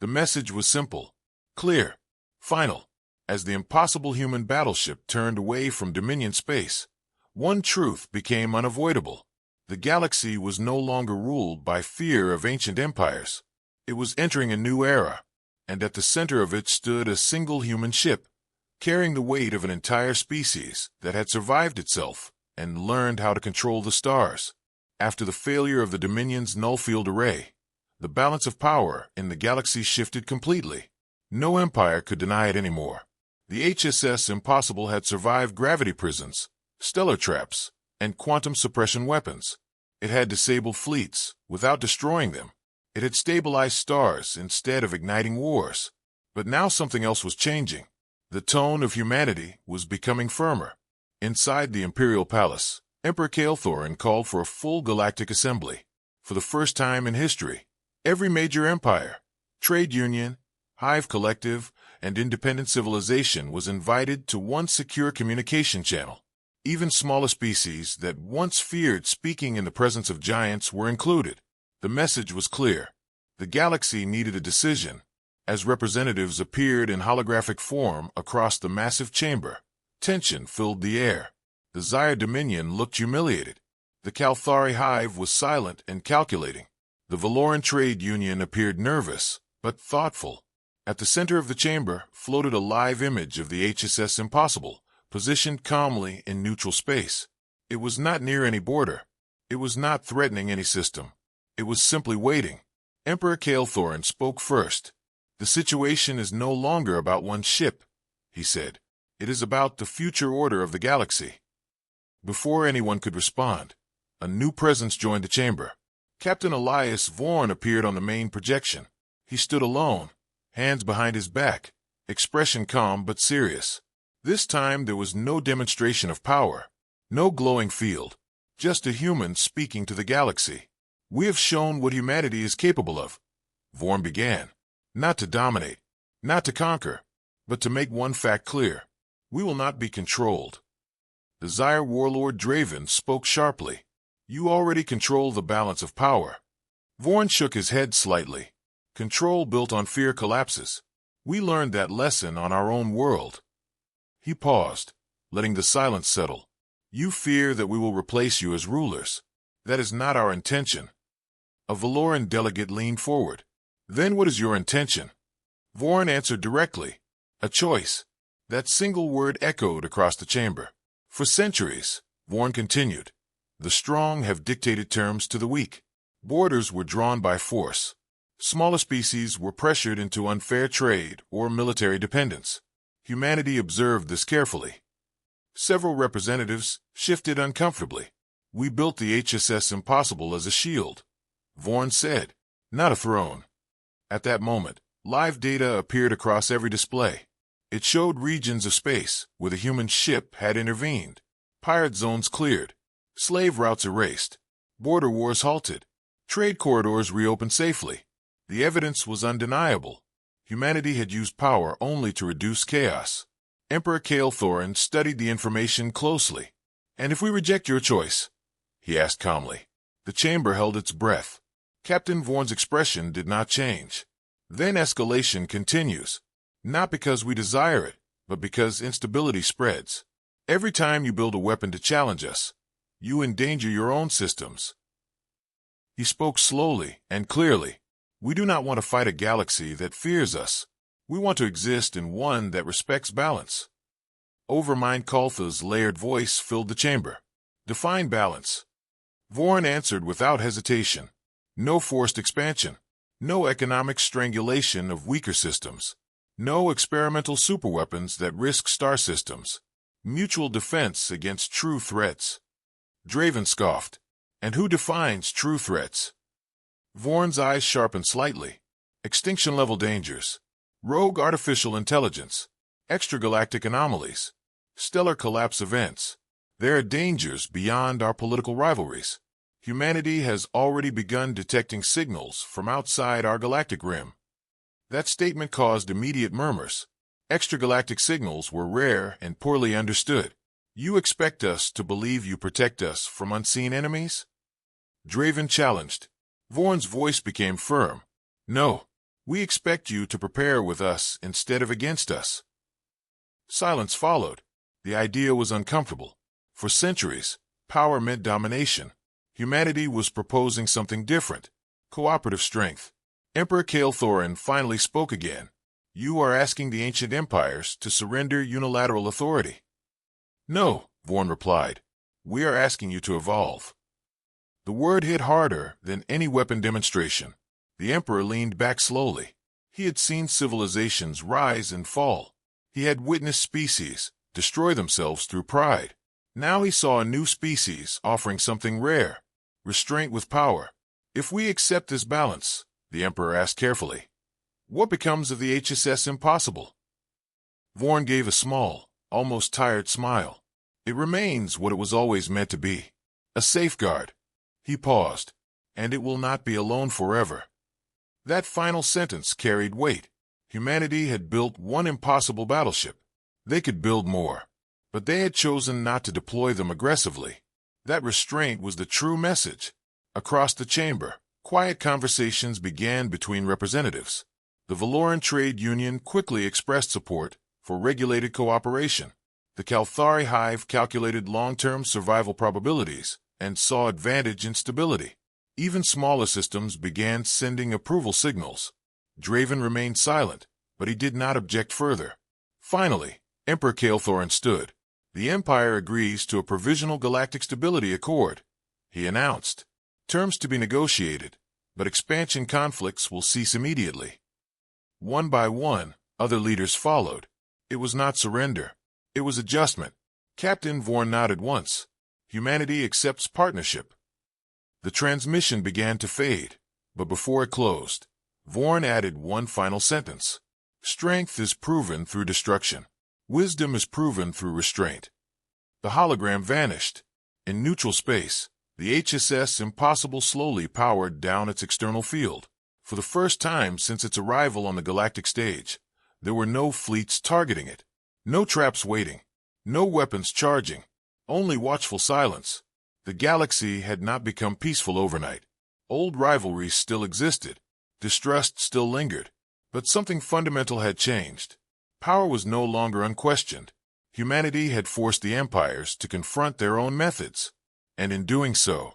The message was simple, clear, final. As the impossible human battleship turned away from Dominion space, one truth became unavoidable. The galaxy was no longer ruled by fear of ancient empires. It was entering a new era, and at the center of it stood a single human ship, carrying the weight of an entire species that had survived itself and learned how to control the stars. After the failure of the Dominion's null field array, the balance of power in the galaxy shifted completely. No empire could deny it anymore. The HSS Impossible had survived gravity prisons, stellar traps, and quantum suppression weapons. It had disabled fleets without destroying them. It had stabilized stars instead of igniting wars. But now something else was changing. The tone of humanity was becoming firmer. Inside the Imperial Palace, Emperor Kael'Thorin called for a full galactic assembly. For the first time in history, every major empire, trade union, hive collective, and independent civilization was invited to one secure communication channel. Even smaller species that once feared speaking in the presence of giants were included. The message was clear. The galaxy needed a decision. As representatives appeared in holographic form across the massive chamber, tension filled the air. The Zaya Dominion looked humiliated. The Kalthari hive was silent and calculating. The Valoran trade union appeared nervous, but thoughtful. At the center of the chamber floated a live image of the HSS Impossible, positioned calmly in neutral space. It was not near any border. It was not threatening any system. It was simply waiting. Emperor Kael'Thorin spoke first. The situation is no longer about one ship, he said. It is about the future order of the galaxy. Before anyone could respond, a new presence joined the chamber. Captain Elias Vorn appeared on the main projection. He stood alone, hands behind his back, expression calm but serious. This time there was no demonstration of power, no glowing field, just a human speaking to the galaxy. We have shown what humanity is capable of, Vorn began. Not to dominate, not to conquer, but to make one fact clear. We will not be controlled. The Zyre warlord Draven spoke sharply. You already control the balance of power. Vorn shook his head slightly. Control built on fear collapses. We learned that lesson on our own world. He paused, letting the silence settle. You fear that we will replace you as rulers. That is not our intention. A Valoran delegate leaned forward. Then what is your intention? Vorn answered directly. A choice. That single word echoed across the chamber. For centuries, Vorn continued, the strong have dictated terms to the weak. Borders were drawn by force. Smaller species were pressured into unfair trade or military dependence. Humanity observed this carefully. Several representatives shifted uncomfortably. We built the HSS Impossible as a shield, Vorn said, not a throne. At that moment, live data appeared across every display. It showed regions of space where the human ship had intervened. Pirate zones cleared. Slave routes erased. Border wars halted. Trade corridors reopened safely. The evidence was undeniable. Humanity had used power only to reduce chaos. Emperor Kael'Thorin studied the information closely. And if we reject your choice? He asked calmly. The chamber held its breath. Captain Vorn's expression did not change. Then escalation continues. Not because we desire it, but because instability spreads. Every time you build a weapon to challenge us, you endanger your own systems. He spoke slowly and clearly. We do not want to fight a galaxy that fears us. We want to exist in one that respects balance. Overmind Kaltha's layered voice filled the chamber. Define balance. Vorn answered without hesitation. No forced expansion. No economic strangulation of weaker systems. No experimental superweapons that risk star systems. Mutual defense against true threats. Draven scoffed. And who defines true threats? Vorn's eyes sharpened slightly. Extinction-level dangers. Rogue artificial intelligence. Extragalactic anomalies. Stellar collapse events. There are dangers beyond our political rivalries. Humanity has already begun detecting signals from outside our galactic rim. That statement caused immediate murmurs. Extragalactic signals were rare and poorly understood. You expect us to believe you protect us from unseen enemies? Draven challenged. Vorn's voice became firm. No, we expect you to prepare with us instead of against us. Silence followed. The idea was uncomfortable. For centuries, power meant domination. Humanity was proposing something different. Cooperative strength. Emperor Kael'Thorin finally spoke again. You are asking the ancient empires to surrender unilateral authority. No, Vorn replied. We are asking you to evolve. The word hit harder than any weapon demonstration. The Emperor leaned back slowly. He had seen civilizations rise and fall. He had witnessed species destroy themselves through pride. Now he saw a new species offering something rare, restraint with power. If we accept this balance, the Emperor asked carefully, what becomes of the HSS Impossible? Vorn gave a small, almost tired smile. It remains what it was always meant to be. A safeguard. He paused. And it will not be alone forever. That final sentence carried weight. Humanity had built one impossible battleship. They could build more. But they had chosen not to deploy them aggressively. That restraint was the true message. Across the chamber, quiet conversations began between representatives. The Valoran Trade Union quickly expressed support for regulated cooperation. The Kalthari Hive calculated long-term survival probabilities and saw advantage in stability. Even smaller systems began sending approval signals. Draven remained silent, but he did not object further. Finally, Emperor Kael'Thorin stood. The Empire agrees to a provisional galactic stability accord, he announced. Terms to be negotiated, but expansion conflicts will cease immediately. One by one, other leaders followed. It was not surrender. It was adjustment. Captain Vorn nodded once. Humanity accepts partnership. The transmission began to fade, but before it closed, Vorn added one final sentence. Strength is proven through destruction. Wisdom is proven through restraint. The hologram vanished. In neutral space, the HSS Impossible slowly powered down its external field. For the first time since its arrival on the galactic stage, there were no fleets targeting it, no traps waiting, no weapons charging, only watchful silence. The galaxy had not become peaceful overnight. Old rivalries still existed, distrust still lingered, but something fundamental had changed. Power was no longer unquestioned. Humanity had forced the empires to confront their own methods, and in doing so,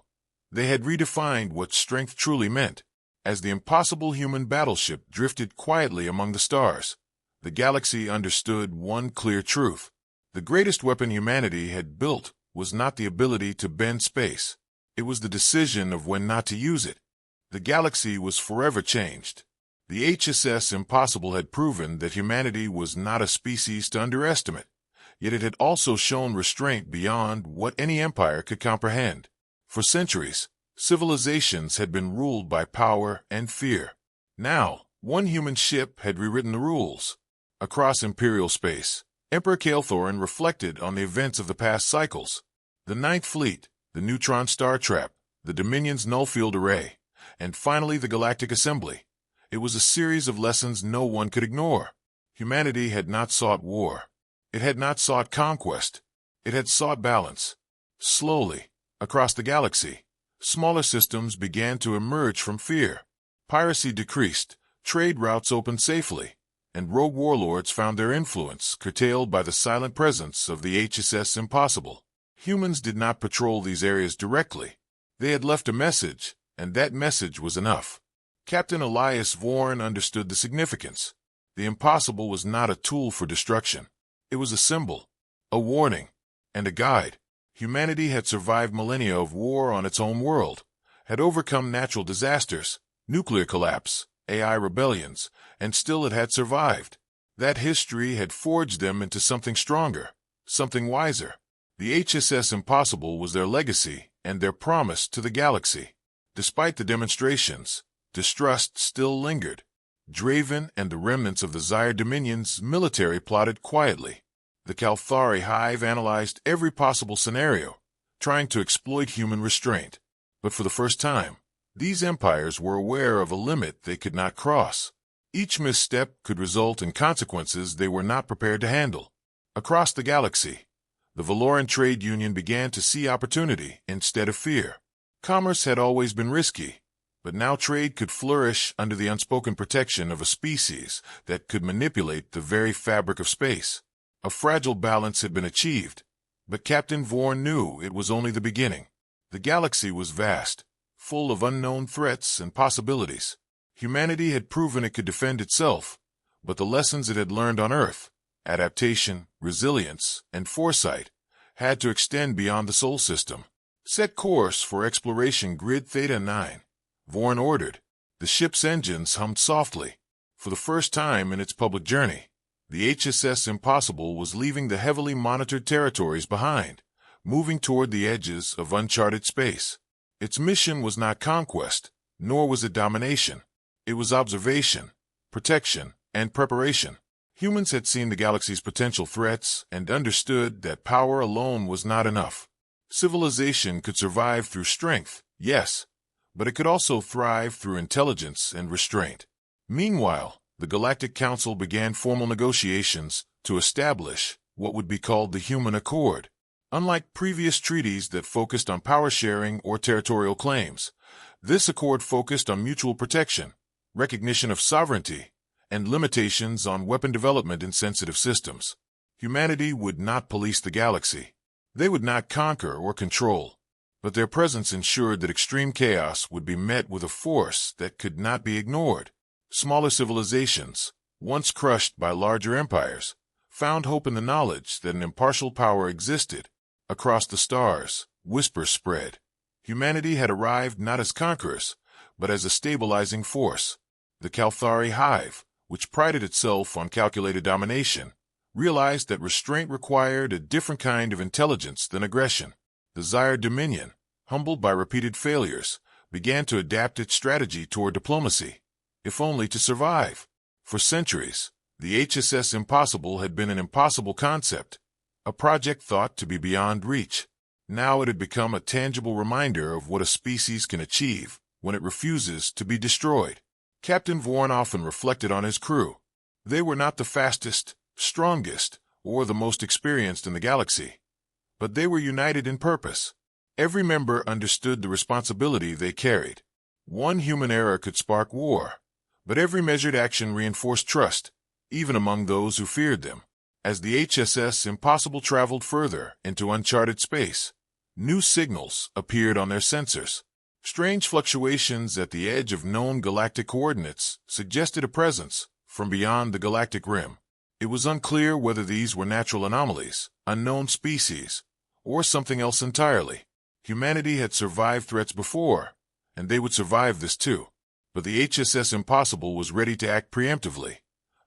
they had redefined what strength truly meant. As the impossible human battleship drifted quietly among the stars, the galaxy understood one clear truth. The greatest weapon humanity had built was not the ability to bend space. It was the decision of when not to use it. The galaxy was forever changed. The HSS Impossible had proven that humanity was not a species to underestimate, yet it had also shown restraint beyond what any empire could comprehend. For centuries, civilizations had been ruled by power and fear. Now, one human ship had rewritten the rules. Across imperial space, Emperor Kael'Thorin reflected on the events of the past cycles. The Ninth Fleet, the Neutron Star Trap, the Dominion's Nullfield Array, and finally the Galactic Assembly. It was a series of lessons no one could ignore. Humanity had not sought war. It had not sought conquest. It had sought balance. Slowly, across the galaxy, smaller systems began to emerge from fear. Piracy decreased, trade routes opened safely, and rogue warlords found their influence curtailed by the silent presence of the HSS Impossible. Humans did not patrol these areas directly. They had left a message, and that message was enough. Captain Elias Vorn understood the significance. The impossible was not a tool for destruction. It was a symbol, a warning, and a guide. Humanity had survived millennia of war on its home world, had overcome natural disasters, nuclear collapse, AI rebellions, and still it had survived. That history had forged them into something stronger, something wiser. The HSS Impossible was their legacy and their promise to the galaxy. Despite the demonstrations, distrust still lingered. Draven and the remnants of the Zyre Dominion's military plotted quietly. The Kalthari Hive analyzed every possible scenario, trying to exploit human restraint. But for the first time, these empires were aware of a limit they could not cross. Each misstep could result in consequences they were not prepared to handle. Across the galaxy, the Valoran Trade Union began to see opportunity instead of fear. Commerce had always been risky, but now trade could flourish under the unspoken protection of a species that could manipulate the very fabric of space. A fragile balance had been achieved, but Captain Vorn knew it was only the beginning. The galaxy was vast, full of unknown threats and possibilities. Humanity had proven it could defend itself, but the lessons it had learned on Earth, adaptation, resilience, and foresight, had to extend beyond the Sol system. Set course for exploration grid Theta 9. Vorn ordered. The ship's engines hummed softly. For the first time in its public journey, the HSS Impossible was leaving the heavily monitored territories behind, moving toward the edges of uncharted space. Its mission was not conquest, nor was it domination. It was observation, protection, and preparation. Humans had seen the galaxy's potential threats and understood that power alone was not enough. Civilization could survive through strength, yes, but it could also thrive through intelligence and restraint. Meanwhile, the Galactic Council began formal negotiations to establish what would be called the Human Accord. Unlike previous treaties that focused on power sharing or territorial claims, this accord focused on mutual protection, recognition of sovereignty, and limitations on weapon development in sensitive systems. Humanity would not police the galaxy. They would not conquer or control, but their presence ensured that extreme chaos would be met with a force that could not be ignored. Smaller civilizations, once crushed by larger empires, found hope in the knowledge that an impartial power existed. Across the stars, whispers spread. Humanity had arrived not as conquerors, but as a stabilizing force. The Calthari hive, which prided itself on calculated domination, realized that restraint required a different kind of intelligence than aggression. Desired dominion, humbled by repeated failures, began to adapt its strategy toward diplomacy, if only to survive. For centuries, the HSS Impossible had been an impossible concept, a project thought to be beyond reach. Now it had become a tangible reminder of what a species can achieve when it refuses to be destroyed. Captain Vorn often reflected on his crew. They were not the fastest, strongest, or the most experienced in the galaxy, but they were united in purpose. Every member understood the responsibility they carried. One human error could spark war, but every measured action reinforced trust, even among those who feared them. As the HSS Impossible traveled further into uncharted space, new signals appeared on their sensors. Strange fluctuations at the edge of known galactic coordinates suggested a presence from beyond the galactic rim. It was unclear whether these were natural anomalies, unknown species, or something else entirely. Humanity had survived threats before, and they would survive this too. But the HSS Impossible was ready to act preemptively,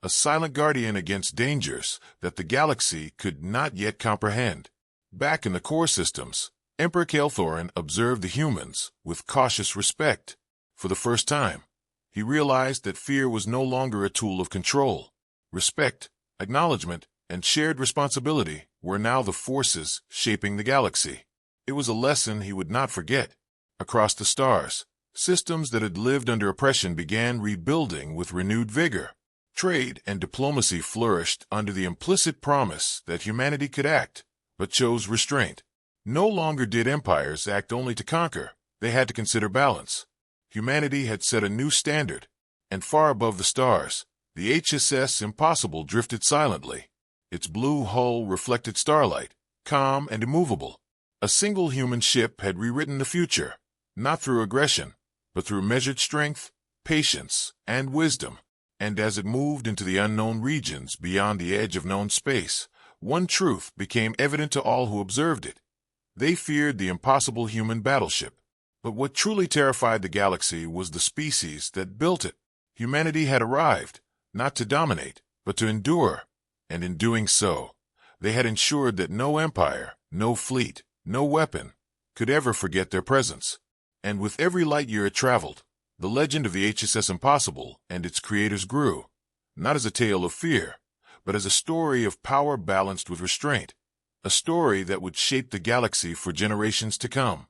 a silent guardian against dangers that the galaxy could not yet comprehend. Back in the core systems, Emperor Kael'Thorin observed the humans with cautious respect. For the first time, he realized that fear was no longer a tool of control. Respect, acknowledgement, and shared responsibility were now the forces shaping the galaxy. It was a lesson he would not forget. Across the stars, systems that had lived under oppression began rebuilding with renewed vigor. Trade and diplomacy flourished under the implicit promise that humanity could act, but chose restraint. No longer did empires act only to conquer, they had to consider balance. Humanity had set a new standard, and far above the stars, the HSS Impossible drifted silently. Its blue hull reflected starlight, calm and immovable. A single human ship had rewritten the future, not through aggression, but through measured strength, patience, and wisdom. And as it moved into the unknown regions beyond the edge of known space, one truth became evident to all who observed it. They feared the impossible human battleship. But what truly terrified the galaxy was the species that built it. Humanity had arrived, not to dominate, but to endure. And in doing so, they had ensured that no empire, no fleet, no weapon could ever forget their presence. And with every light year it traveled, the legend of the HSS Impossible and its creators grew, not as a tale of fear, but as a story of power balanced with restraint, a story that would shape the galaxy for generations to come.